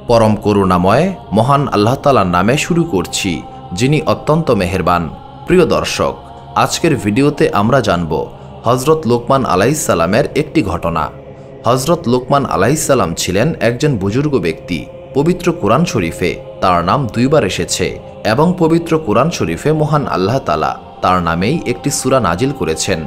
পরম করুণাময় মহান আল্লাহ তাআলার নামে শুরু করছি, যিনি অত্যন্ত মেহেরবান। প্রিয় দর্শক, আজকের ভিডিওতে আমরা জানব হযরত লোকমান আলাইহিস সালামের একটি ঘটনা। হযরত লোকমান আলাইহিস সালাম ছিলেন একজন বুজুর্গ ব্যক্তি। পবিত্র কোরআন শরীফে তার নাম দুইবার এসেছে এবং পবিত্র কোরআন শরীফে মহান আল্লাহ তাআলা তার নামেই একটি সূরা নাজিল করেছেন।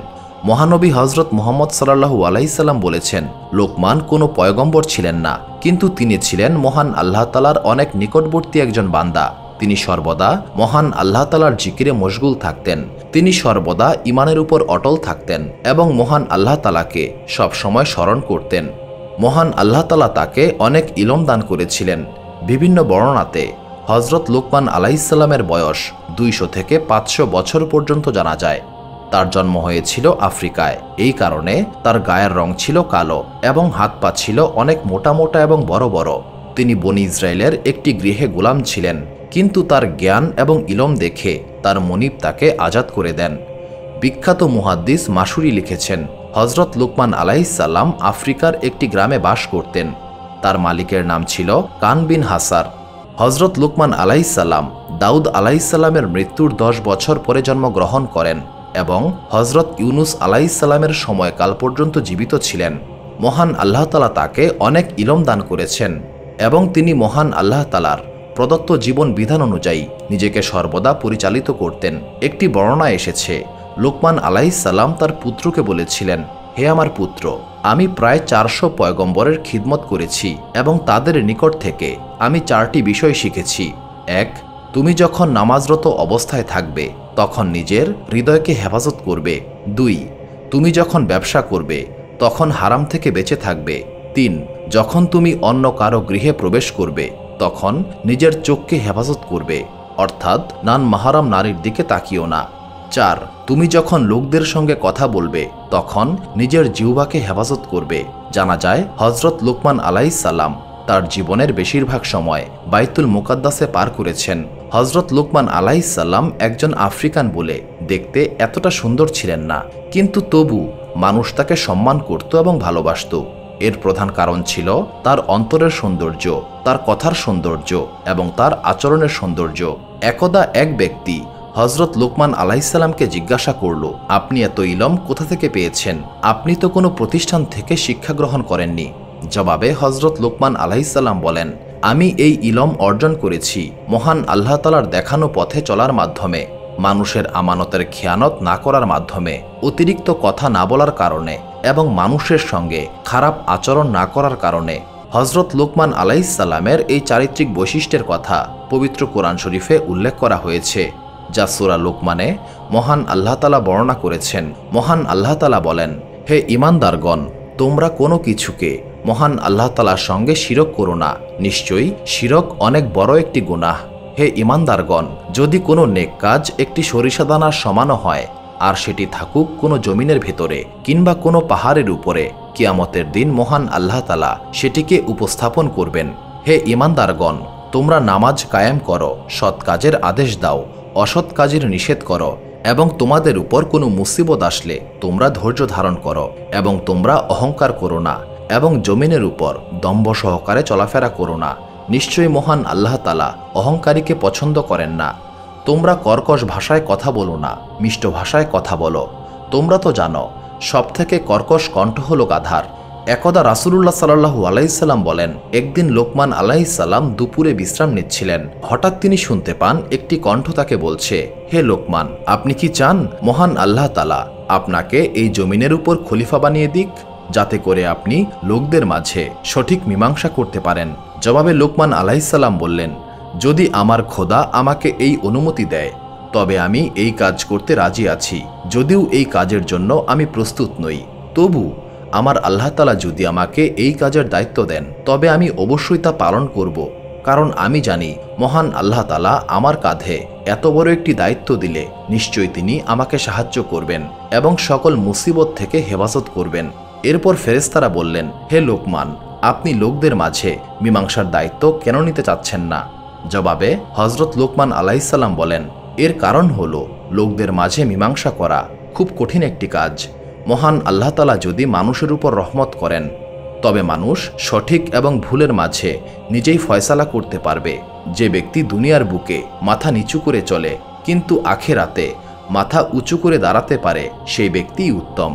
মহানবী হযরত মুহাম্মদ সাল্লাল্লাহু আলাইহি সাল্লাম বলেছেন, লোকমান কোনো পয়গম্বর ছিলেন না, কিন্তু তিনি ছিলেন মহান আল্লাহ তাআলার অনেক নিকটবর্তী একজন বান্দা। তিনি সর্বদা মহান আল্লাহ তাআলার জিকিরে মশগুল থাকতেন। তিনি সর্বদা ঈমানের উপর অটল থাকতেন এবং মহান আল্লাহ তাআলাকে সবসময় স্মরণ করতেন। মহান আল্লাহ তাআলা তাকে অনেক ইলম দান করেছিলেন। বিভিন্ন বর্ণনাতে হযরত লোকমান আলাইহিস সালামের বয়স 200 থেকে 500 বছর পর্যন্ত জানা যায়। তার জন্ম হয়েছিল আফ্রিকায়। এই কারণে তার গায়ের রং ছিল কালো এবং হাত পা ছিল অনেক মোটা মোটা এবং বড় বড়। তিনি বনি ইসরায়েলের একটি গৃহে গোলাম ছিলেন, কিন্তু তার জ্ঞান এবং ইলম দেখে তার মনিব তাকে আজাদ করে দেন। বিখ্যাত মুহাদ্দিস মাসুরি লিখেছেন, হযরত লোকমান আলাইহিস সালাম আফ্রিকার একটি গ্রামে বাস করতেন। তার মালিকের নাম ছিল কান বিন হাসার। হযরত লোকমান আলাইহিস সালাম দাউদ আলাইহিস সালামের মৃত্যুর 10 বছর পরে জন্মগ্রহণ করেন এবং হযরত ইউনুস আলাইহিস সালামের সময়কাল পর্যন্ত জীবিত ছিলেন। মহান আল্লাহ তাআলা তাকে অনেক ইলম দান করেছেন এবং তিনি মহান আল্লাহ তাআলার প্রদত্ত জীবন বিধান অনুযায়ী নিজেকে সর্বদা পরিচালিত করতেন। একটি বর্ণনায় এসেছে, লোকমান আলাইহিস সালাম তার পুত্রকে বলেছিলেন, হে আমার পুত্র, আমি প্রায় 400 পয়গম্বরের খিদমত করেছি এবং তাদের নিকট থেকে আমি 4টি বিষয় শিখেছি। 1. তুমি যখন নামাজরত অবস্থায় থাকবে তখন নিজের হৃদয়কে হেফাজত করবে। 2. তুমি যখন ব্যবসা করবে তখন হারাম থেকে বেঁচে থাকবে। 3. যখন তুমি অন্য কারো গৃহে প্রবেশ করবে তখন নিজের চোখকে হেফাজত করবে, অর্থাৎ নান মাহারাম নারীর দিকে তাকিও না। 4. তুমি যখন লোকদের সঙ্গে কথা বলবে তখন নিজের জিহ্বাকে হেফাজত করবে। জানা যায় হযরত লোকমান আলাইহিস সালাম তার জীবনের বেশিরভাগ সময় বাইতুল মুকাদ্দাসে পার করেছেন। হযরত লোকমান আলাইহিস সালাম একজন আফ্রিকান বলে দেখতে এতটা সুন্দর ছিলেন না, কিন্তু তবু মানুষ তাকে সম্মান করত এবং ভালোবাসত। এর প্রধান কারণ ছিল তার অন্তরের সৌন্দর্য, তার কথার সৌন্দর্য এবং তার আচরণের সৌন্দর্য। একদা এক ব্যক্তি হযরত লোকমান আলাইহিস সালামকে জিজ্ঞাসা করল, আপনি এত ইলম কোথা থেকে পেয়েছেন? আপনি তো কোনো প্রতিষ্ঠান থেকে শিক্ষা গ্রহণ করেননি। জবাবে হযরত লোকমান আলাইহিস সালাম বলেন, আমি এই ইলম অর্জন করেছি মহান আল্লাহ তাআলার দেখানো পথে চলার মাধ্যমে, মানুষের আমানতের খেয়ানত না করার মাধ্যমে, অতিরিক্ত কথা না বলার কারণে এবং মানুষের সঙ্গে খারাপ আচরণ না করার কারণে। হযরত লোকমান আলাইহিস সালামের এই চারিত্রিক বৈশিষ্ট্যের কথা পবিত্র কোরআন শরীফে উল্লেখ করা হয়েছে, যা সূরা লোকমানে মহান আল্লাহ তাআলা বর্ণনা করেছেন। মহান আল্লাহ তাআলা বলেন, হে ঈমানদারগণ, তোমরা কোনো কিছুকে মহান আল্লাহ তাআলার সঙ্গে শিরক করো না, নিশ্চয়ই শিরক অনেক বড় একটি গুনাহ। হে ঈমানদারগণ, যদি কোনো নেক কাজ একটি সরিষা দানার সমানও হয় আর সেটি থাকুক কোনো জমিনের ভেতরে কিংবা কোনো পাহাড়ের উপরে, কিয়ামতের দিন মহান আল্লাহ তাআলা সেটিকে উপস্থাপন করবেন। হে ঈমানদারগণ, তোমরা নামাজ কায়েম করো, সৎ কাজের আদেশ দাও, অসৎ কাজের নিষেধ করো এবং তোমাদের উপর কোনো মুসিবত আসলে তোমরা ধৈর্য ধারণ করো এবং তোমরা অহংকার করো না এবং জমিনের উপর দম্ভ সহকারে চলাফেরা করো না। নিশ্চয়ই মহান আল্লাহ তাআলা অহংকারীকে পছন্দ করেন না। তোমরা কর্কশ ভাষায় কথা বলো না, মিষ্ট ভাষায় কথা বলো। তোমরা তো জানো সবথেকে কর্কশ কণ্ঠ হলো গাধার। একদা রাসূলুল্লাহ সাল্লাল্লাহু আলাইহি সাল্লাম বলেন, একদিন লোকমান আলাইহিস সালাম দুপুরে বিশ্রাম নিচ্ছিলেন। হঠাৎ তিনি শুনতে পান একটি কণ্ঠ তাকে বলছে, হে লোকমান, আপনি কি চান মহান আল্লাহ তাআলা আপনাকে এই জমিনের উপর খলিফা বানিয়ে দিক, যাতে করে আপনি লোকদের মাঝে সঠিক মীমাংসা করতে পারেন? জবাবে লোকমান আলাইহিস সালাম বললেন, যদি আমার খোদা আমাকে এই অনুমতি দেয় তবে আমি এই কাজ করতে রাজি আছি, যদিও এই কাজের জন্য আমি প্রস্তুত নই। তবু আমার আল্লাহ তাআলা যদি আমাকে এই কাজের দায়িত্ব দেন তবে আমি অবশ্যই তা পালন করব, কারণ আমি জানি মহান আল্লাহ তাআলা আমার কাঁধে এত বড় একটি দায়িত্ব দিলে নিশ্চয়ই তিনি আমাকে সাহায্য করবেন এবং সকল মুসিবত থেকে হেফাজত করবেন। এরপর ফেরেশতারা বললেন, হে লোকমান, আপনি লোকদের মাঝে মীমাংসার দায়িত্ব কেন নিতে চাচ্ছেন না? জবাবে হযরত লোকমান আলাইহিস সালাম বলেন, এর কারণ হলো লোকদের মাঝে মীমাংসা করা খুব কঠিন একটি কাজ। মহান আল্লাহ তাআলা যদি মানুষের উপর রহমত করেন তবে মানুষ সঠিক এবং ভুলের মাঝে নিজেই ফয়সালা করতে পারবে। যে ব্যক্তি দুনিয়ার বুকে মাথা নিচু করে চলে কিন্তু আখিরাতে মাথা উঁচু করে দাঁড়াতে পারে সেই ব্যক্তিই উত্তম।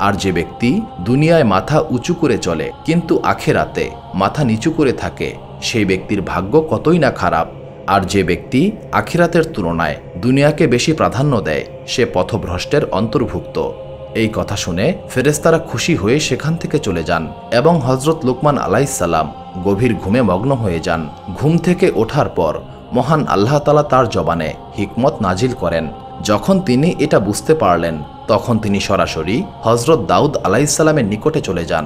আর যে ব্যক্তি দুনিয়ায় মাথা উঁচু করে চলে কিন্তু আখিরাতে মাথা নিচু করে থাকে সেই ব্যক্তির ভাগ্য কতই না খারাপ। আর যে ব্যক্তি আখিরাতের তুলনায় দুনিয়াকে বেশি প্রাধান্য দেয় সে পথভ্রষ্টের অন্তর্ভুক্ত। এই কথা শুনে ফেরেশতারা খুশি হয়ে সেখান থেকে চলে যান এবং হযরত লুকমান আলাইহিস সালাম গভীর ঘুমে মগ্ন হয়ে যান। ঘুম থেকে ওঠার পর মহান আল্লাহ তাআলা তার জবানে হিকমত নাজিল করেন। যখন তিনি এটা বুঝতে পারলেন তখন তিনি সরাসরি হযরত দাউদ আলাইহিস সালামের নিকটে চলে যান।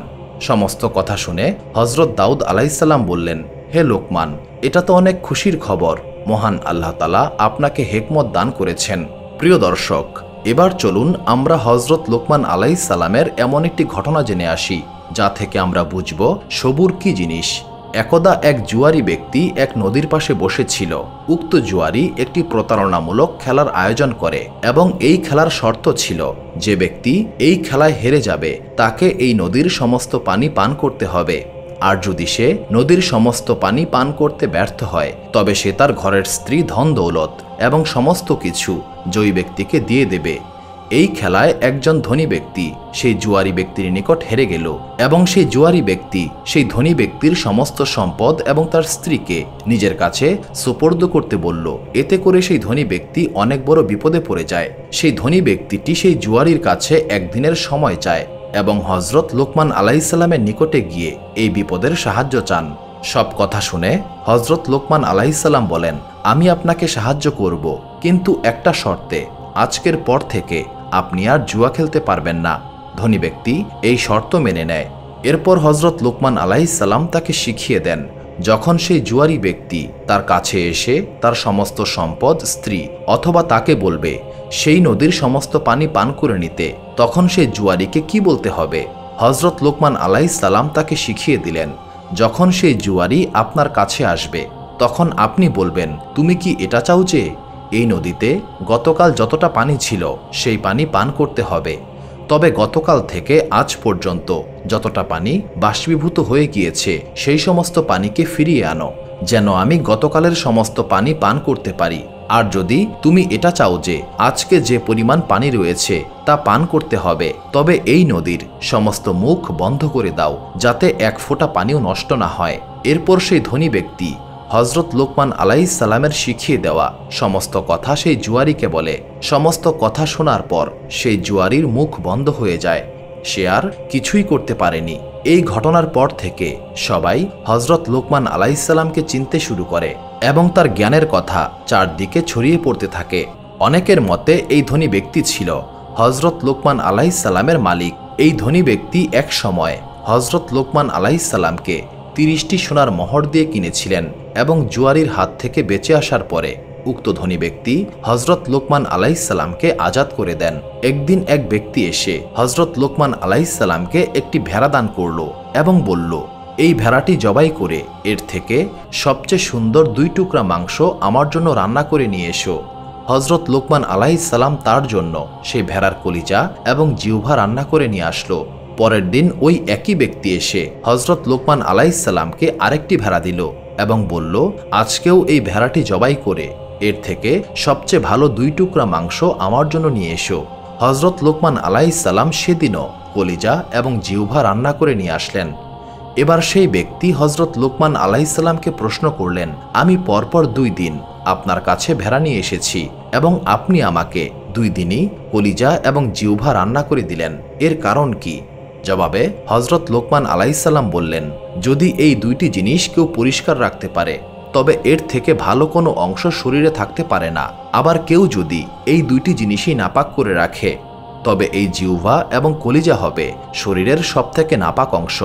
সমস্ত কথা শুনে হযরত দাউদ আলাইহিস সালাম বললেন, হে লোকমান, এটা তো অনেক খুশির খবর। মহান আল্লাহ তাআলা আপনাকে হিকমত দান করেছেন। প্রিয় দর্শক, এবার চলুন আমরা হযরত লুকমান আলাইহিস সালামের এমন একটি ঘটনা জেনে আসি যা থেকে আমরা বুঝব সবুর কি জিনিস। একদা এক জুয়ারি ব্যক্তি এক নদীর পাশে বসেছিল। উক্ত জুয়ারি একটি প্রতারণামূলক খেলার আয়োজন করে এবং এই খেলার শর্ত ছিল যে ব্যক্তি এই খেলায় হেরে যাবে তাকে এই নদীর সমস্ত পানি পান করতে হবে। আর যদি সে নদীর সমস্ত পানি পান করতে ব্যর্থ হয় তবে সে তার ঘরের স্ত্রী, ধন দৌলত এবং সমস্ত কিছু জয়ী ব্যক্তিকে দিয়ে দেবে। এই খেলায় একজন ধনী ব্যক্তি সেই জুয়ারি ব্যক্তির নিকট হেরে গেল এবং সেই জুয়ারি ব্যক্তি সেই ধনী ব্যক্তির সমস্ত সম্পদ এবং তার স্ত্রীকে নিজের কাছে সুপর্দ করতে বলল। এতে করে সেই ধনী ব্যক্তি অনেক বড় বিপদে পড়ে যায়। সেই ধনী ব্যক্তিটি সেই জুয়ারির কাছে একদিনের সময় চায় এবং হযরত লুকমান আলাইহিস সালামের নিকটে গিয়ে এই বিপদের সাহায্য চান। সব কথা শুনে হযরত লুকমান আলাইহিস সালাম বলেন, আমি আপনাকে সাহায্য করব, কিন্তু একটা শর্তে। আজকের পর থেকে আপনি আর জুয়া খেলতে পারবেন না। ধনী ব্যক্তি এই শর্ত মেনে নেয়। এরপর হযরত লুকমান আলাইহিস সালাম তাকে শিখিয়ে দেন, যখন সেই জুয়ারি ব্যক্তি তার কাছে এসে তার সমস্ত সম্পদ, স্ত্রী অথবা তাকে বলবে সেই নদীর সমস্ত পানি পান করে নিতে, তখন সেই জুয়ারিকে কি বলতে হবে। হযরত লুকমান আলাইহিস সালাম তাকে শিখিয়ে দিলেন, যখন সেই জুয়ারি আপনার কাছে আসবে তখন আপনি বলবেন, তুমি কি এটা চাও যে এই নদীতে গতকাল যতটা পানি ছিল সেই পানি পান করতে হবে, তবে গতকাল থেকে আজ পর্যন্ত যতটা পানি বাষ্পীভূত হয়ে গিয়েছে সেই সমস্ত পানিকে ফিরিয়ে আনো, যেন আমি গতকালের সমস্ত পানি পান করতে পারি। আর যদি তুমি এটা চাও যে আজকে যে পরিমাণ পানি রয়েছে তা পান করতে হবে, তবে এই নদীর সমস্ত মুখ বন্ধ করে দাও যাতে এক ফোঁটা পানিও নষ্ট না হয়। এরপর সেই ধনী ব্যক্তি হযরত লুকমান আলাইহিস সালামের শিখিয়ে দেওয়া সমস্ত কথা সেই জুয়ারিকে বলে। সমস্ত কথা শোনার পর সেই জুয়ারির মুখ বন্ধ হয়ে যায়, সে আর কিছুই করতে পারেনি। এই ঘটনার পর থেকে সবাই হযরত লুকমান আলাইহিস সালামকে চিনতে শুরু করে এবং তার জ্ঞানের কথা চারদিকে ছড়িয়ে পড়তে থাকে। অনেকের মতে এই ধনী ব্যক্তি ছিল হযরত লুকমান আলাইহিস সালামের মালিক। এই ধনী ব্যক্তি এক সময় হযরত লুকমান আলাইহিস সালামকে 30টি সোনার মোহর দিয়ে কিনেছিলেন এবং জুয়ারির হাত থেকে বেঁচে আসার পরে উক্ত ধনী ব্যক্তি হযরত লুকমান আলাইহিস সালামকে আজাদ করে দেন। একদিন এক ব্যক্তি এসে হযরত লুকমান আলাইহিস সালামকে একটি ভেড়া দান করল এবং বলল, এই ভেড়াটি জবাই করে এর থেকে সবচেয়ে সুন্দর 2 টুকরা মাংস আমার জন্য রান্না করে নিয়ে এসো। হযরত লুকমান আলাইহিস সালাম তার জন্য সেই ভেড়ার কলিজা এবং জিহ্বা রান্না করে নিয়ে আসলো। পরের দিন ওই একই ব্যক্তি এসে হযরত লুকমান আলাইহিস সালামকে আরেকটি ভেড়া দিল এবং বলল, আজকেও এই ভেড়াটি জবাই করে এর থেকে সবচেয়ে ভালো 2 টুকরা মাংস আমার জন্য নিয়ে এসো। হযরত লুকমান আলাইহিস সালাম সেদিনও কলিজা এবং জিহ্বা রান্না করে নিয়ে আসলেন। এবার সেই ব্যক্তি হযরত লুকমান আলাইহিস সালামকে প্রশ্ন করলেন, আমি পরপর 2 দিন আপনার কাছে ভেড়া নিয়ে এসেছি এবং আপনি আমাকে 2 দিনই কলিজা এবং জিহ্বা রান্না করে দিলেন, এর কারণ কি? জবাবে হযরত লুকমান আলাইহিস সালাম বললেন, যদি এই 2টি জিনিস কেউ পরিষ্কার রাখতে পারে তবে এর থেকে ভালো কোনো অংশ শরীরে থাকতে পারে না। আবার কেউ যদি এই 2টি জিনিসই নাপাক করে রাখে তবে এই জিহ্বা এবং কলিজা হবে শরীরের সবথেকে নাপাক অংশ।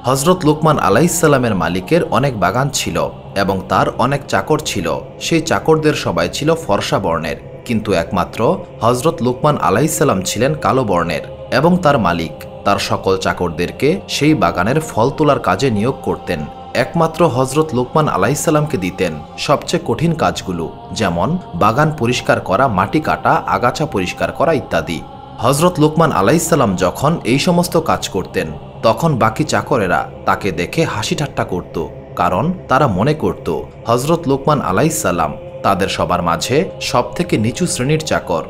হযরত লুকমান আলাইহিস সালামের মালিকের অনেক বাগান ছিল এবং তার অনেক চাকর ছিল। সেই চাকরদের সবাই ছিল ফর্সা বর্ণের, কিন্তু একমাত্র হযরত লুকমান আলাইহিস সালাম ছিলেন কালো বর্ণের এবং তার মালিক তার সকল চাকরদেরকে সেই বাগানের ফল তোলার কাজে নিয়োগ করতেন। একমাত্র হযরত লুকমান আলাইহিস সালামকে দিতেন সবচেয়ে কঠিন কাজগুলো, যেমন বাগান পরিষ্কার করা, মাটি কাটা, আগাছা পরিষ্কার করা ইত্যাদি। হযরত লুকমান আলাইহিস সালাম যখন এই সমস্ত কাজ করতেন তখন বাকি চাকরেরা তাকে দেখে হাসি ঠাট্টা করত, কারণ তারা মনে করত হজরত লোকমান আলাইহিসসালাম তাদের সবার মাঝে সবথেকে নিচু শ্রেণীর চাকর।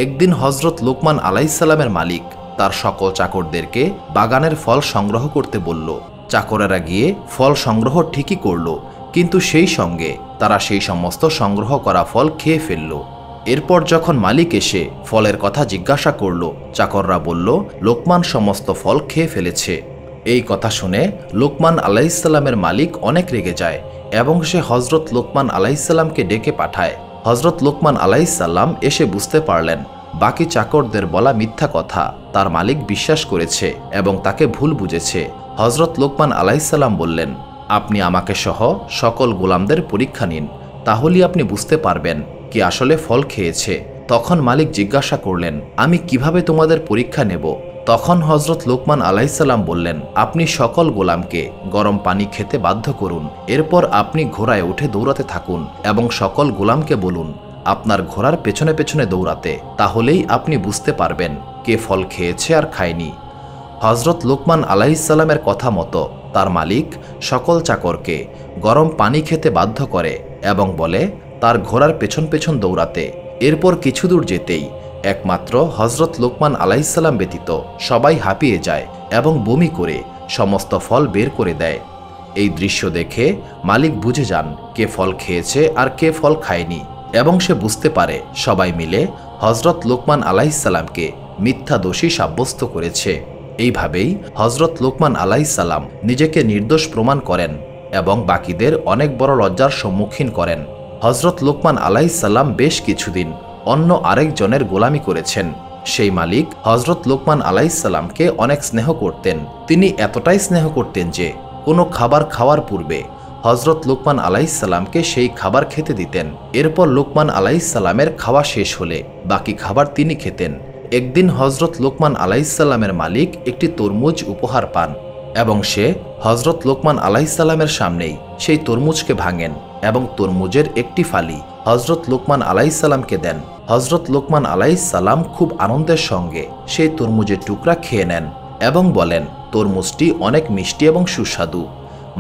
একদিন হজরত লোকমান আলাইহিসসালামের মালিক তার সকল চাকরদেরকে বাগানের ফল সংগ্রহ করতে বলল। চাকরেরা গিয়ে ফল সংগ্রহ ঠিকই করল, কিন্তু সেই সঙ্গে তারা সেই সমস্ত সংগ্রহ করা ফল খেয়ে ফেলল। এরপর যখন মালিক এসে ফলের কথা জিজ্ঞাসা করল, চাকররা বলল লোকমান সমস্ত ফল খেয়ে ফেলেছে। এই কথা শুনে লোকমান আলাইহিসসালামের মালিক অনেক রেগে যায় এবং সে হজরত লোকমান আলাইহিসসালামকে ডেকে পাঠায়। হজরত লোকমান আলাইহিসসালাম এসে বুঝতে পারলেন বাকি চাকরদের বলা মিথ্যা কথা তার মালিক বিশ্বাস করেছে এবং তাকে ভুল বুঝেছে। হজরত লোকমান আলাইহিসসালাম বললেন, আপনি আমাকে সহ সকল গোলামদের পরীক্ষা নিন, তাহলেই আপনি বুঝতে পারবেন কি আসলে ফল খেয়েছে। তখন মালিক জিজ্ঞাসা করলেন, আমি কিভাবে তোমাদের পরীক্ষা নেব? তখন হজরত লোকমান আলাইহিসসালাম বললেন, আপনি সকল গোলামকে গরম পানি খেতে বাধ্য করুন, এরপর আপনি ঘোড়ায় উঠে দৌড়াতে থাকুন এবং সকল গোলামকে বলুন আপনার ঘোড়ার পেছনে পেছনে দৌড়াতে, তাহলেই আপনি বুঝতে পারবেন কে ফল খেয়েছে আর খায়নি। হজরত লোকমান আলাইহিসসালামের কথা মতো তার মালিক সকল চাকরকে গরম পানি খেতে বাধ্য করে এবং বলে তার ঘোড়ার পেছন পেছন দৌড়াতে। এরপর কিছু দূর যেতেই একমাত্র হজরত লোকমান আলাইহিসসালাম ব্যতীত সবাই হাঁপিয়ে যায় এবং বমি করে সমস্ত ফল বের করে দেয়। এই দৃশ্য দেখে মালিক বুঝে যান কে ফল খেয়েছে আর কে ফল খায়নি এবং সে বুঝতে পারে সবাই মিলে হজরত লোকমান আলাইহিসসালামকে মিথ্যা দোষী সাব্যস্ত করেছে। এইভাবেই হজরত লোকমান আলাইহিসসালাম নিজেকে নির্দোষ প্রমাণ করেন এবং বাকিদের অনেক বড় লজ্জার সম্মুখীন করেন। হজরত লোকমান আলাইহিসসালাম বেশ কিছুদিন অন্য আরেকজনের গোলামি করেছেন। সেই মালিক হজরত লোকমান আলাইহিসসালামকে অনেক স্নেহ করতেন। তিনি এতটাই স্নেহ করতেন যে কোনো খাবার খাওয়ার পূর্বে হজরত লোকমান আলাইহিসসালামকে সেই খাবার খেতে দিতেন। এরপর লোকমান আলাইহিসসালামের খাওয়া শেষ হলে বাকি খাবার তিনি খেতেন। একদিন হজরত লোকমান আলাইহিসসালামের মালিক একটি তরমুজ উপহার পান এবং সে হজরত লোকমান আলাইহিসসালামের সামনেই সেই তরমুজকে ভাঙেন এবং তরমুজের একটি ফালি হজরত লোকমান আলাইহিসসালামকে দেন। হজরত লোকমান আলাইহিসসালাম খুব আনন্দের সঙ্গে সেই তরমুজের টুকরা খেয়ে নেন এবং বলেন তরমুজটি অনেক মিষ্টি এবং সুস্বাদু।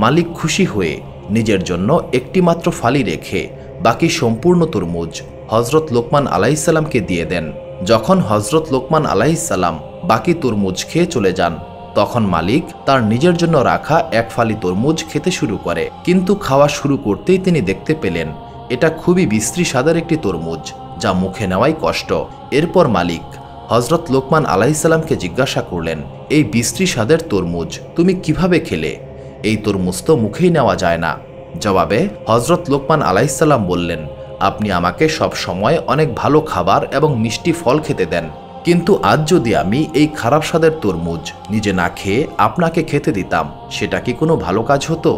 মালিক খুশি হয়ে নিজের জন্য একটি মাত্র ফালি রেখে বাকি সম্পূর্ণ তরমুজ হজরত লোকমান আলাইহিসসালামকে দিয়ে দেন। যখন হজরত লোকমান আলাইহিসসালাম বাকি তরমুজ খেয়ে চলে যান, তখন মালিক তার নিজের জন্য রাখা এক ফালি তরমুজ খেতে শুরু করে, কিন্তু খাওয়া শুরু করতেই তিনি দেখতে পেলেন এটা খুবই বিশ্রী স্বাদের একটি তরমুজ, যা মুখে নেওয়াই কষ্ট। এরপর মালিক হজরত লোকমান আলাইহিসসালামকে জিজ্ঞাসা করলেন, এই বিশ্রী স্বাদের তরমুজ তুমি কিভাবে খেলে? এই তরমুজ তো মুখেই নেওয়া যায় না। জবাবে হজরত লোকমান আলাইহিসসালাম বললেন, আপনি আমাকে সব সময় অনেক ভালো খাবার এবং মিষ্টি ফল খেতে দেন, কিন্তু আজ যদি আমি এই খারাপ স্বাদের তরমুজ নিজে না খেয়ে আপনাকে খেতে দিতাম, সেটা কি কোনো ভালো কাজ হতো?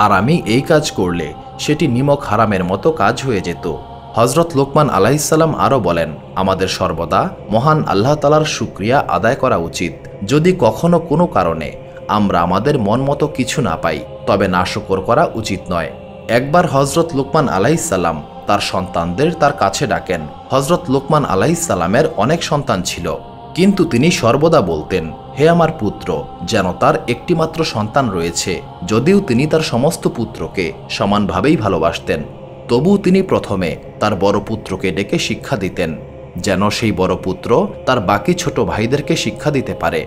আর আমি এই কাজ করলে সেটি নিমক হারামের মতো কাজ হয়ে যেত। হজরত লোকমান আলাইহিসসালাম আরও বলেন, আমাদের সর্বদা মহান আল্লাহ তাআলার শুকরিয়া আদায় করা উচিত। যদি কখনো কোনো কারণে আমরা আমাদের মন মতো কিছু না পাই, তবে নাশকর করা উচিত নয়। একবার হজরত লোকমান আলাইহিসসালাম তার সন্তানদের তার কাছে ডাকেন। হজরত লোকমান আলাইহিসসালামের অনেক সন্তান ছিল, কিন্তু তিনি সর্বদা বলতেন, হে আমার পুত্র, যেন তার একটিমাত্র সন্তান রয়েছে। যদিও তিনি তার সমস্ত পুত্রকে সমানভাবেই ভালোবাসতেন, তবুও তিনি প্রথমে তার বড় পুত্রকে ডেকে শিক্ষা দিতেন, যেন সেই বড় পুত্র তার বাকি ছোট ভাইদেরকে শিক্ষা দিতে পারে।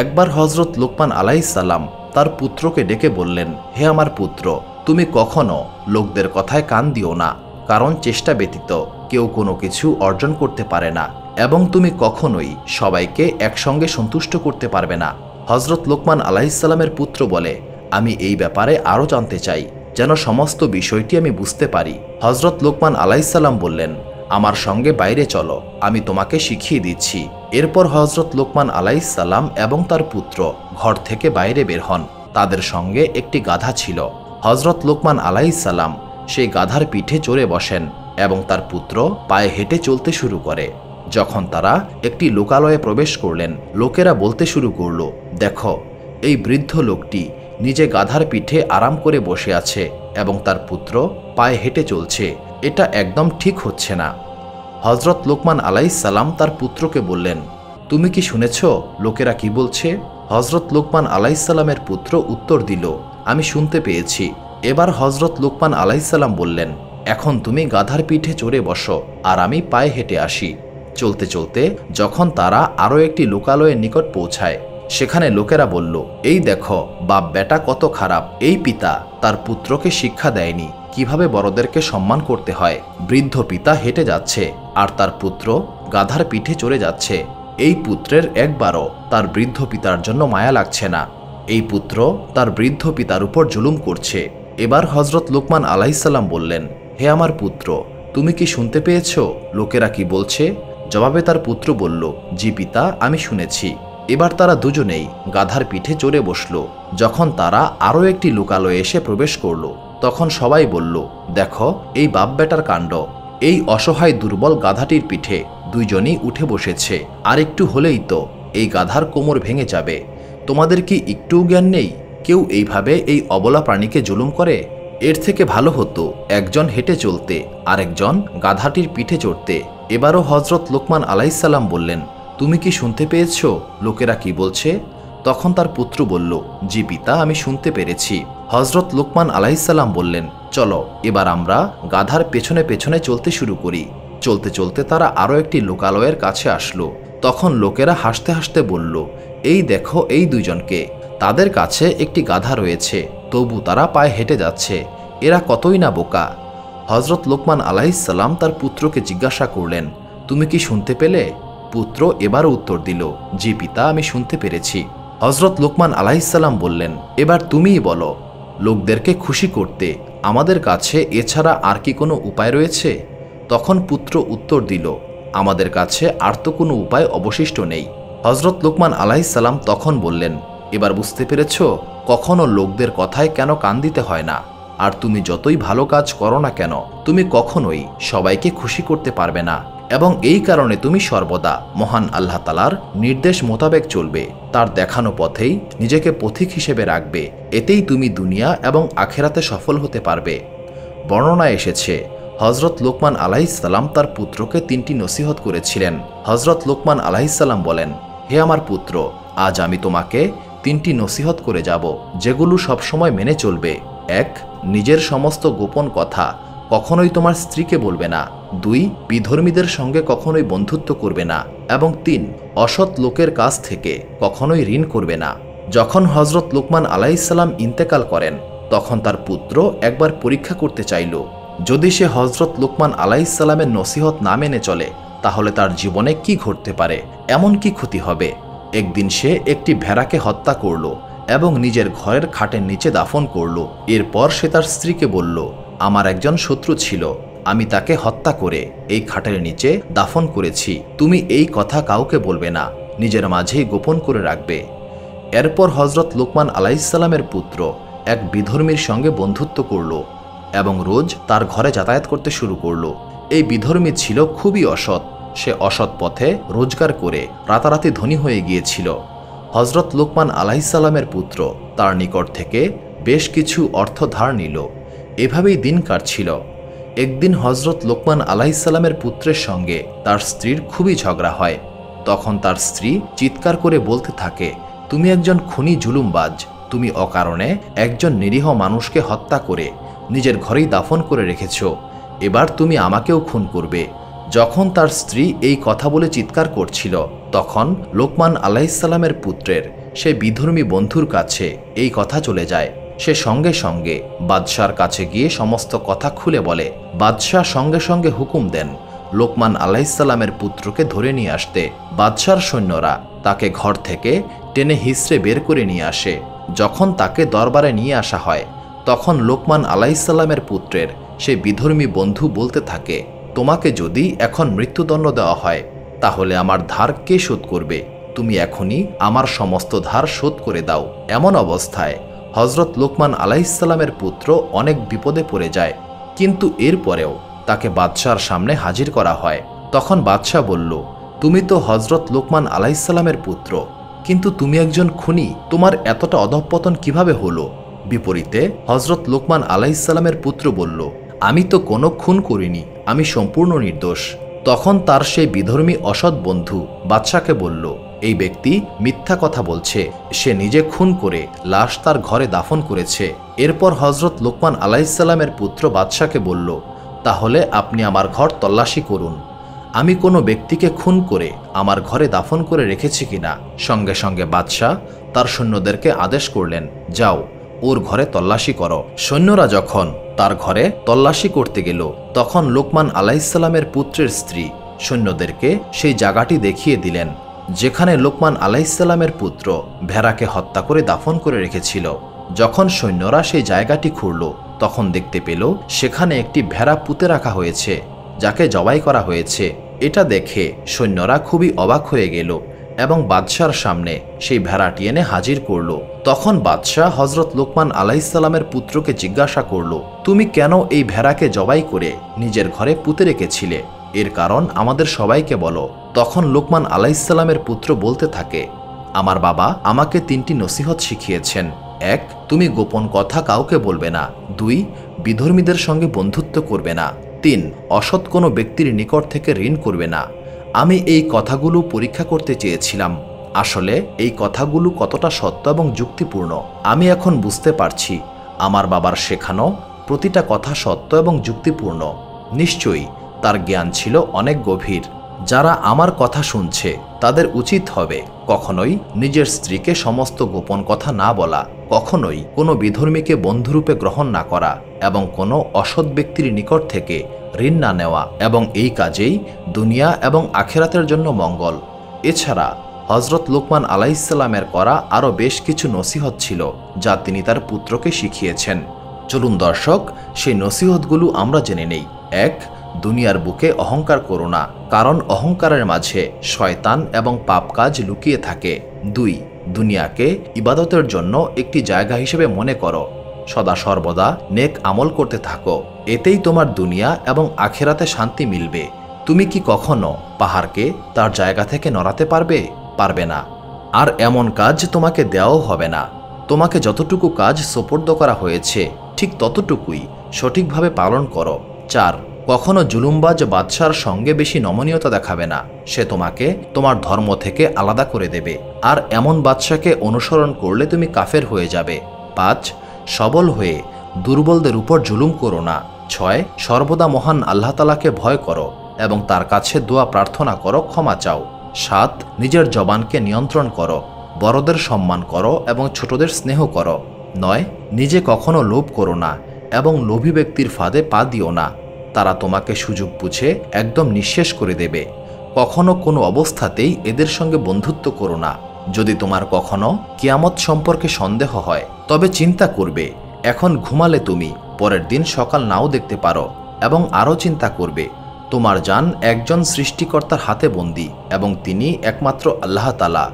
একবার হজরত লোকমান আলাইহিসসালাম তার পুত্রকে ডেকে বললেন, হে আমার পুত্র, তুমি কখনো লোকদের কথায় কান দিও না, কারণ চেষ্টা ব্যতীত কেউ কোনো কিছু অর্জন করতে পারে না, এবং তুমি কখনোই সবাইকে একসঙ্গে সন্তুষ্ট করতে পারবে না। হজরত লোকমান আলাইহিসসালামের পুত্র বলে, আমি এই ব্যাপারে আরও জানতে চাই, যেন সমস্ত বিষয়টি আমি বুঝতে পারি। হজরত লোকমান আলাইহিসসালাম বললেন, আমার সঙ্গে বাইরে চলো, আমি তোমাকে শিখিয়ে দিচ্ছি। এরপর হজরত লোকমান আলাইহিসসালাম এবং তার পুত্র ঘর থেকে বাইরে বের হন। তাদের সঙ্গে একটি গাধা ছিল। হজরত লোকমান আলাইহিসসালাম সেই গাধার পিঠে চড়ে বসেন এবং তার পুত্র পায়ে হেঁটে চলতে শুরু করে। যখন তারা একটি লোকালয়ে প্রবেশ করলেন, লোকেরা বলতে শুরু করল, দেখো, এই বৃদ্ধ লোকটি নিজে গাধার পিঠে আরাম করে বসে আছে এবং তার পুত্র পায়ে হেঁটে চলছে, এটা একদম ঠিক হচ্ছে না। হজরত লোকমান আলাইহিসসালাম তার পুত্রকে বললেন, তুমি কি শুনেছ লোকেরা কি বলছে? হজরত লোকমান আলাইসাল্লামের পুত্র উত্তর দিল, আমি শুনতে পেয়েছি। এবার হজরত লোকমান আলাইসাল্লাম বললেন, এখন তুমি গাধার পিঠে চড়ে বসো আর আমি পায়ে হেঁটে আসি। চলতে চলতে যখন তারা আরও একটি লোকালয়ের নিকট পৌঁছায়, সেখানে লোকেরা বলল, এই দেখো বাপ বেটা কত খারাপ। এই পিতা তার পুত্রকে শিক্ষা দেয়নি কিভাবে বড়দেরকে সম্মান করতে হয়। বৃদ্ধ পিতা হেঁটে যাচ্ছে আর তার পুত্র গাধার পিঠে চড়ে যাচ্ছে। এই পুত্রের একবারও তার বৃদ্ধ পিতার জন্য মায়া লাগছে না। এই পুত্র তার বৃদ্ধ পিতার উপর জুলুম করছে। এবার হজরত লোকমান আলাইসাল্লাম বললেন, হে আমার পুত্র, তুমি কি শুনতে পেয়েছ লোকেরা কি বলছে? জবাবে তার পুত্র বলল, জি পিতা, আমি শুনেছি। এবার তারা দুজনেই গাধার পিঠে চড়ে বসল। যখন তারা আরও একটি লোকালয়ে এসে প্রবেশ করল, তখন সবাই বলল, দেখো এই বাপ বেটার কাণ্ড। এই অসহায় দুর্বল গাধাটির পিঠে দুইজনই উঠে বসেছে, আর একটু হলেই তো এই গাধার কোমর ভেঙে যাবে। তোমাদের কি একটুও জ্ঞান নেই? কেউ এইভাবে এই অবলা প্রাণীকে জুলুম করে? এর থেকে ভালো হতো একজন হেঁটে চলতে আর একজন গাধাটির পিঠে চড়তে। এবারও হজরত লোকমান আলাইসাল্লাম বললেন, তুমি কি শুনতে পেয়েছ লোকেরা কি বলছে? তখন তার পুত্র বলল, জি পিতা, আমি শুনতে পেরেছি। হজরত লোকমান আলাইসাল্লাম বললেন, চলো এবার আমরা গাধার পেছনে পেছনে চলতে শুরু করি। চলতে চলতে তারা আরও একটি লোকালয়ের কাছে আসলো। তখন লোকেরা হাসতে হাসতে বলল, এই দেখো এই দুইজনকে, তাদের কাছে একটি গাধা রয়েছে, তবু তারা পায়ে হেঁটে যাচ্ছে। এরা কতই না বোকা। হজরত লোকমান আলাইসাল্লাম তার পুত্রকে জিজ্ঞাসা করলেন, তুমি কি শুনতে পেলে? পুত্র এবারও উত্তর দিল, জি পিতা, আমি শুনতে পেরেছি। হজরত লোকমান আলাইসাল্লাম বললেন, এবার তুমিই বলো, লোকদেরকে খুশি করতে আমাদের কাছে এছাড়া আর কি কোনো উপায় রয়েছে? তখন পুত্র উত্তর দিল, আমাদের কাছে আর তো কোনো উপায় অবশিষ্ট নেই। হজরত লোকমান আলাইসাল্লাম তখন বললেন, এবার বুঝতে পেরেছ কখনো লোকদের কথায় কেন কান দিতে হয় না। আর তুমি যতই ভালো কাজ করো না কেন, তুমি কখনোই সবাইকে খুশি করতে পারবে না। এবং এই কারণে তুমি সর্বদা মহান আল্লাহ তাআলার নির্দেশ মোতাবেক চলবে, তার দেখানো পথেই নিজেকে পথিক হিসেবে রাখবে। এতেই তুমি দুনিয়া এবং আখেরাতে সফল হতে পারবে। বর্ণনায় এসেছে, হজরত লোকমান আলাইসাল্লাম তার পুত্রকে 3টি নসিহত করেছিলেন। হজরত লোকমান আলাইসাল্লাম বলেন, হে আমার পুত্র, আজ আমি তোমাকে 3টি নসিহত করে যাব, যেগুলো সবসময় মেনে চলবে। 1. নিজের সমস্ত গোপন কথা কখনোই তোমার স্ত্রীকে বলবে না। 2. বিধর্মীদের সঙ্গে কখনোই বন্ধুত্ব করবে না। এবং 3. অসৎ লোকের কাছ থেকে কখনোই ঋণ করবে না। যখন হজরত লোকমান আলাইসাল্লাম ইন্তেকাল করেন, তখন তার পুত্র একবার পরীক্ষা করতে চাইল, যদি সে হজরত লোকমান আলাইসাল্লামের নসিহত না মেনে চলে, তাহলে তার জীবনে কি ঘটতে পারে, এমন কি ক্ষতি হবে। একদিন সে একটি ভেড়াকে হত্যা করল এবং নিজের ঘরের খাটের নিচে দাফন করল। এরপর সে তার স্ত্রীকে বলল, আমার একজন শত্রু ছিল, আমি তাকে হত্যা করে এই খাটের নিচে দাফন করেছি। তুমি এই কথা কাউকে বলবে না, নিজের মাঝেই গোপন করে রাখবে। এরপর হজরত লোকমান আলাইসাল্লামের পুত্র এক বিধর্মীর সঙ্গে বন্ধুত্ব করল এবং রোজ তার ঘরে যাতায়াত করতে শুরু করল। এই বিধর্মী ছিল খুবই অসৎ। সে অসৎ পথে রোজগার করে রাতারাতি ধনী হয়ে গিয়েছিল। হজরত লোকমান আলাইসাল্লামের পুত্র তার নিকট থেকে বেশ কিছু অর্থ ধার নিল। এভাবেই দিন কাটছিল। একদিন হজরত লোকমান আলাইসাল্লামের পুত্রের সঙ্গে তার স্ত্রীর খুবই ঝগড়া হয়। তখন তার স্ত্রী চিৎকার করে বলতে থাকে, তুমি একজন খুনি জুলুমবাজ, তুমি অকারণে একজন নিরীহ মানুষকে হত্যা করে নিজের ঘরেই দাফন করে রেখেছ, এবার তুমি আমাকেও খুন করবে। যখন তার স্ত্রী এই কথা বলে চিৎকার করছিল, তখন লোকমান আলাইসাল্লামের পুত্রের সে বিধর্মী বন্ধুর কাছে এই কথা চলে যায়। সে সঙ্গে সঙ্গে বাদশার কাছে গিয়ে সমস্ত কথা খুলে বলে। বাদশাহ সঙ্গে সঙ্গে হুকুম দেন লোকমান আলাইসাল্লামের পুত্রকে ধরে নিয়ে আসতে। বাদশার সৈন্যরা তাকে ঘর থেকে টেনে হিঁচড়ে বের করে নিয়ে আসে। যখন তাকে দরবারে নিয়ে আসা হয়, তখন লোকমান আলাইসাল্লামের পুত্রের সে বিধর্মী বন্ধু বলতে থাকে, তোমাকে যদি এখন মৃত্যুদণ্ড দেওয়া হয়, তাহলে আমার ধার কে শোধ করবে? তুমি এখনই আমার সমস্ত ধার শোধ করে দাও। এমন অবস্থায় হজরত লোকমান আলাইসাল্লামের পুত্র অনেক বিপদে পড়ে যায়। কিন্তু এরপরেও তাকে বাদশার সামনে হাজির করা হয়। তখন বাদশাহ বলল, তুমি তো হজরত লোকমান আলাইসাল্লামের পুত্র, কিন্তু তুমি একজন খুনি, তোমার এতটা অধঃপতন কিভাবে হলো? বিপরীতে হজরত লোকমান আলাইসাল্লামের পুত্র বলল, আমি তো কোনো খুন করিনি, আমি সম্পূর্ণ নির্দোষ। তখন তার সেই বিধর্মী অসৎ বন্ধু বাদশাকে বলল, এই ব্যক্তি মিথ্যা কথা বলছে, সে নিজে খুন করে লাশ তার ঘরে দাফন করেছে। এরপর হযরত লোকমান আলাইহিসসালামের পুত্র বাদশাকে বলল, তাহলে আপনি আমার ঘর তল্লাশি করুন, আমি কোনো ব্যক্তিকে খুন করে আমার ঘরে দাফন করে রেখেছি কিনা। সঙ্গে সঙ্গে বাদশাহ তার সৈন্যদেরকে আদেশ করলেন, যাও ওর ঘরে তল্লাশি করো। সৈন্যরা যখন তার ঘরে তল্লাশি করতে গেল, তখন লোকমান আলাইহিসসালামের পুত্রের স্ত্রী সৈন্যদেরকে সেই জায়গাটি দেখিয়ে দিলেন যেখানে লোকমান আলাইহিসসালামের পুত্র ভেড়াকে হত্যা করে দাফন করে রেখেছিল। যখন সৈন্যরা সেই জায়গাটি খুঁড়ল, তখন দেখতে পেল সেখানে একটি ভেড়া পুঁতে রাখা হয়েছে, যাকে জবাই করা হয়েছে। এটা দেখে সৈন্যরা খুবই অবাক হয়ে গেল এবং বাদশার সামনে সেই ভেড়াটি এনে হাজির করল। তখন বাদশাহ হযরত লোকমান আলাইহিসসালামের পুত্রকে জিজ্ঞাসা করল, তুমি কেন এই ভেড়াকে জবাই করে নিজের ঘরে পুঁতে রেখেছিলে? এর কারণ আমাদের সবাইকে বলো। তখন লোকমান আলাইহিসসালামের পুত্র বলতে থাকে, আমার বাবা আমাকে 3টি নসিহত শিখিয়েছেন। 1, তুমি গোপন কথা কাউকে বলবে না। 2, বিধর্মীদের সঙ্গে বন্ধুত্ব করবে না। 3, অসৎ কোনো ব্যক্তির নিকট থেকে ঋণ করবে না। আমি এই কথাগুলো পরীক্ষা করতে চেয়েছিলাম, আসলে এই কথাগুলো কতটা সত্য এবং যুক্তিপূর্ণ। আমি এখন বুঝতে পারছি আমার বাবার শেখানো প্রতিটা কথা সত্য এবং যুক্তিপূর্ণ। নিশ্চয়ই তার জ্ঞান ছিল অনেক গভীর। যারা আমার কথা শুনছে তাদের উচিত হবে কখনোই নিজের স্ত্রীকে সমস্ত গোপন কথা না বলা, কখনোই কোনো বিধর্মীকে বন্ধুরূপে গ্রহণ না করা এবং কোনো অসৎ ব্যক্তির নিকট থেকে ঋণ না নেওয়া, এবং এই কাজেই দুনিয়া এবং আখিরাতের জন্য মঙ্গল। এছাড়া হযরত লোকমান আলাইহিসসালামের করা আরও বেশ কিছু নসিহত ছিল যা তিনি তার পুত্রকে শিখিয়েছেন। চলুন দর্শক, সেই নসিহতগুলো আমরা জেনে নেই। 1, দুনিয়ার বুকে অহংকার করো না, কারণ অহংকারের মাঝে শয়তান এবং পাপ কাজ লুকিয়ে থাকে। 2, দুনিয়াকে ইবাদতের জন্য একটি জায়গা হিসেবে মনে করো, সদা সর্বদা নেক আমল করতে থাকো, এতেই তোমার দুনিয়া এবং আখিরাতে শান্তি মিলবে। তুমি কি কখনো পাহাড়কে তার জায়গা থেকে নড়াতে পারবে? পারবে না। আর এমন কাজ তোমাকে দেওয়াও হবে না। তোমাকে যতটুকু কাজ সোপর্দ করা হয়েছে ঠিক ততটুকুই সঠিকভাবে পালন করো। 4, কখনো জুলুমবাজ বাদশার সঙ্গে বেশি নমনীয়তা দেখাবে না, সে তোমাকে তোমার ধর্ম থেকে আলাদা করে দেবে, আর এমন বাদশাকে অনুসরণ করলে তুমি কাফের হয়ে যাবে। 5, সবল হয়ে দুর্বলদের উপর জুলুম করো না। 6, সর্বদা মহান আল্লাহ তাআলাকে ভয় করো এবং তার কাছে দোয়া প্রার্থনা করো, ক্ষমা চাও। 7, নিজের জবানকে নিয়ন্ত্রণ করো, বড়দের সম্মান করো এবং ছোটদের স্নেহ করো। 9, নিজে কখনো লোভ করো না এবং লোভী ব্যক্তির ফাঁদে পা দিও না, তারা তোমাকে সুযোগ বুঝে একদম নিঃশেষ করে দেবে। কখনো কোনো অবস্থাতেই এদের সঙ্গে বন্ধুত্ব করো না। যদি তোমার কখনো কিয়ামত সম্পর্কে সন্দেহ হয় তবে চিন্তা করবে, এখন ঘুমালে তুমি পরের দিন সকাল নাও দেখতে পারো, এবং আরও চিন্তা করবে তোমার জান একজন সৃষ্টিকর্তার হাতে বন্দী এবং তিনি একমাত্র আল্লাহ তাআলা।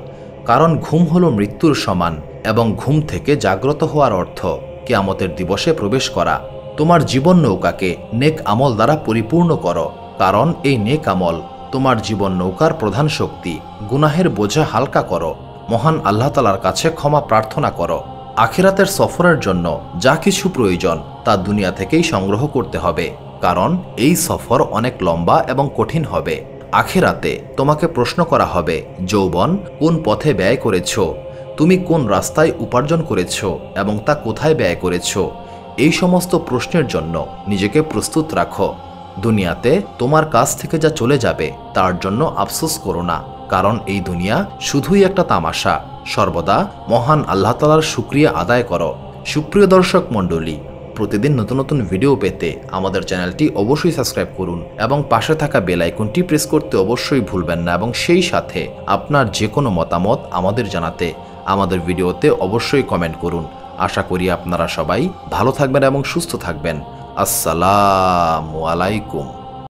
কারণ ঘুম হলো মৃত্যুর সমান এবং ঘুম থেকে জাগ্রত হওয়ার অর্থ কিয়ামতের দিবসে প্রবেশ করা। তোমার জীবন নৌকাকে নেক আমল দ্বারা পরিপূর্ণ করো, কারণ এই নেক আমল তোমার জীবন নৌকার প্রধান শক্তি। গুনাহের বোঝা হালকা করো, মহান আল্লাহ তাআলার কাছে ক্ষমা প্রার্থনা করো। আখিরাতের সফরের জন্য যা কিছু প্রয়োজন তা দুনিয়া থেকেই সংগ্রহ করতে হবে, কারণ এই সফর অনেক লম্বা এবং কঠিন হবে। আখিরাতে তোমাকে প্রশ্ন করা হবে, যৌবন কোন পথে ব্যয় করেছ, তুমি কোন রাস্তায় উপার্জন করেছ এবং তা কোথায় ব্যয় করেছ। এই সমস্ত প্রশ্নের জন্য নিজেকে প্রস্তুত রাখো। দুনিয়াতে তোমার কাছ থেকে যা চলে যাবে তার জন্য আফসোস করো না, কারণ এই দুনিয়া শুধুই একটা তামাশা। সর্বদা মহান আল্লাহ তাআলার শুকরিয়া আদায় করো। সুপ্রিয় দর্শক মণ্ডলী, প্রতিদিন নতুন নতুন ভিডিও পেতে আমাদের চ্যানেলটি অবশ্যই সাবস্ক্রাইব করুন এবং পাশে থাকা বেল আইকনটি প্রেস করতে অবশ্যই ভুলবেন না, এবং সেই সাথে আপনার যে কোনো মতামত আমাদের জানাতে আমাদের ভিডিওতে অবশ্যই কমেন্ট করুন। আশা করি আপনারা সবাই ভালো থাকবেন এবং সুস্থ থাকবেন। আসসালামু আলাইকুম।